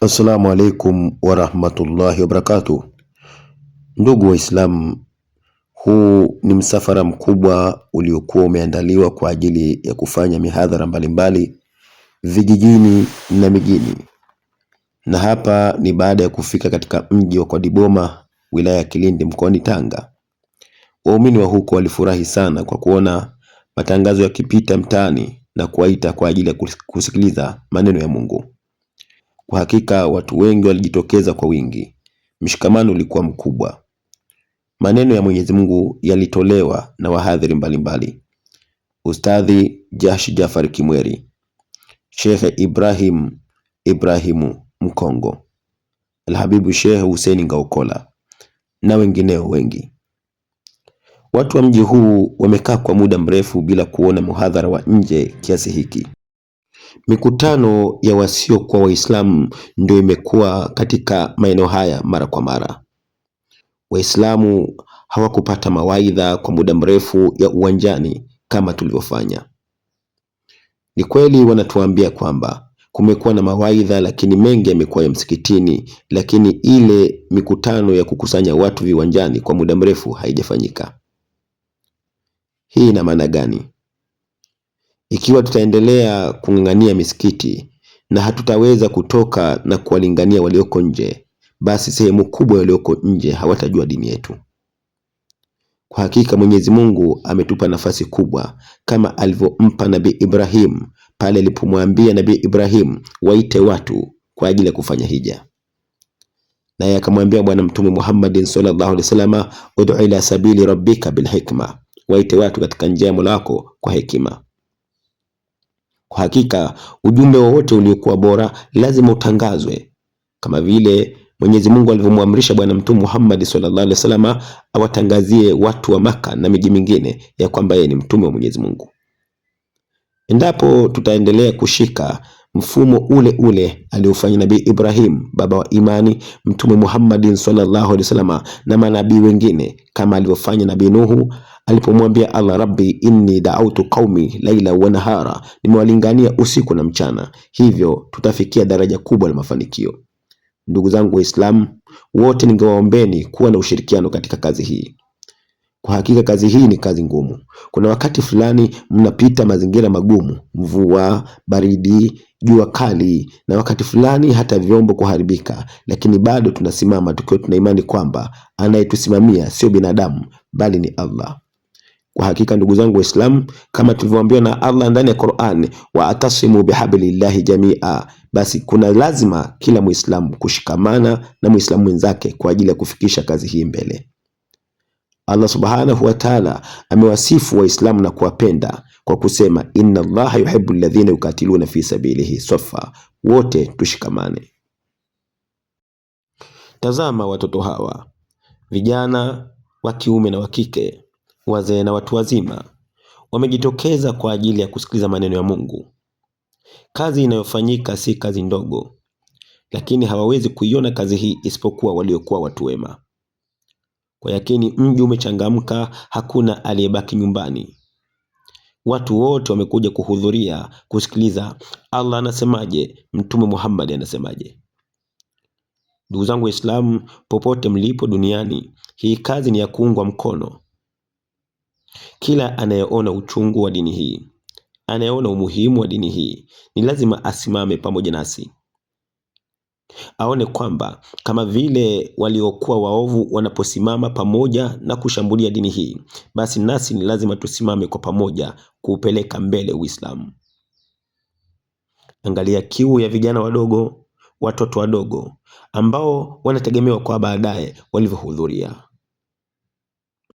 Assalamu alaikum warahmatullahi wabarakatuh. Ndugu Waislamu, huu ni msafara mkubwa uliokuwa umeandaliwa kwa ajili ya kufanya mihadhara mbalimbali vijijini na mijini, na hapa ni baada ya kufika katika mji wa Kwadiboma, wilaya ya Kilindi, mkoani Tanga. Waumini wa huko walifurahi sana kwa kuona matangazo yakipita mtaani na kuwaita kwa ajili ya kusikiliza maneno ya Mungu. Kwa hakika watu wengi walijitokeza kwa wingi. Mshikamano ulikuwa mkubwa. Maneno ya Mwenyezi Mungu yalitolewa na wahadhiri mbalimbali. Ustadhi Jash Jafar Kimweri, Sheikh Ibrahimu Mkongo, Alhabibu Sheikh Hussein Ngaokola na wengineo wengi. Watu wa mji huu wamekaa kwa muda mrefu bila kuona muhadhara wa nje kiasi hiki. Mikutano ya wasiokuwa Waislamu ndio imekuwa katika maeneo haya mara kwa mara. Waislamu hawakupata mawaidha kwa muda mrefu ya uwanjani kama tulivyofanya. Ni kweli wanatuambia kwamba kumekuwa na mawaidha, lakini mengi yamekuwa ya msikitini, lakini ile mikutano ya kukusanya watu viwanjani kwa muda mrefu haijafanyika. Hii ina maana gani? Ikiwa tutaendelea kung'ang'ania misikiti na hatutaweza kutoka na kuwalingania walioko nje, basi sehemu kubwa walioko nje hawatajua dini yetu. Kwa hakika Mwenyezi Mungu ametupa nafasi kubwa, kama alivyompa Nabii Ibrahim pale alipomwambia Nabii Ibrahim waite watu kwa ajili ya kufanya hija. Naye akamwambia Bwana Mtume Muhammad sallallahu alaihi wasallam, ud'u ila sabili rabbika bil hikma, waite watu katika njia ya Mola wako kwa hekima. Kwa hakika ujumbe wowote uliokuwa bora lazima utangazwe, kama vile Mwenyezi Mungu alivyomwamrisha Bwana Mtume Muhammad sallallahu alaihi wasallam awatangazie watu wa Maka na miji mingine ya kwamba yeye ni mtume wa Mwenyezi Mungu. Endapo tutaendelea kushika mfumo ule ule aliofanya Nabii Ibrahim, baba wa imani, Mtume Muhammad sallallahu alaihi wasallam na manabii wengine, kama alivyofanya Nabii Nuhu alipomwambia Allah, Rabbi inni da'autu qaumi laila wa nahara, nimewalingania usiku na mchana, hivyo tutafikia daraja kubwa la mafanikio. Ndugu zangu Waislamu wote, ningewaombeni kuwa na ushirikiano katika kazi hii. Kwa hakika kazi hii ni kazi ngumu. Kuna wakati fulani mnapita mazingira magumu, mvua, baridi, jua kali, na wakati fulani hata vyombo kuharibika, lakini bado tunasimama tukiwa tuna imani kwamba anayetusimamia sio binadamu bali ni Allah. Kwa hakika ndugu zangu Waislamu, kama tulivyoambiwa na Allah ndani ya Qur'an, wa atasimu bihablillahi jamia, basi kuna lazima kila Muislamu kushikamana na Muislamu mwenzake kwa ajili ya kufikisha kazi hii mbele. Allah subhanahu wa ta'ala amewasifu Waislamu na kuwapenda kwa kusema, inna Allaha yuhibbu alladhina yukatiluna fi sabilihi safa, wote tushikamane. Tazama watoto hawa, vijana wa kiume na wa kike, wazee na watu wazima, wamejitokeza kwa ajili ya kusikiliza maneno ya Mungu. Kazi inayofanyika si kazi ndogo, lakini hawawezi kuiona kazi hii isipokuwa waliokuwa watu wema. Kwa yakini mji umechangamka, hakuna aliyebaki nyumbani. Watu wote wamekuja kuhudhuria kusikiliza Allah anasemaje, Mtume Muhammad anasemaje. Ndugu zangu Waislamu, popote mlipo duniani, hii kazi ni ya kuungwa mkono. Kila anayeona uchungu wa dini hii, anayeona umuhimu wa dini hii, ni lazima asimame pamoja nasi. Aone kwamba kama vile waliokuwa waovu wanaposimama pamoja na kushambulia dini hii, basi nasi ni lazima tusimame kwa pamoja kuupeleka mbele Uislamu. Angalia kiu ya vijana wadogo, watoto wadogo ambao wanategemewa kwa baadaye walivyohudhuria.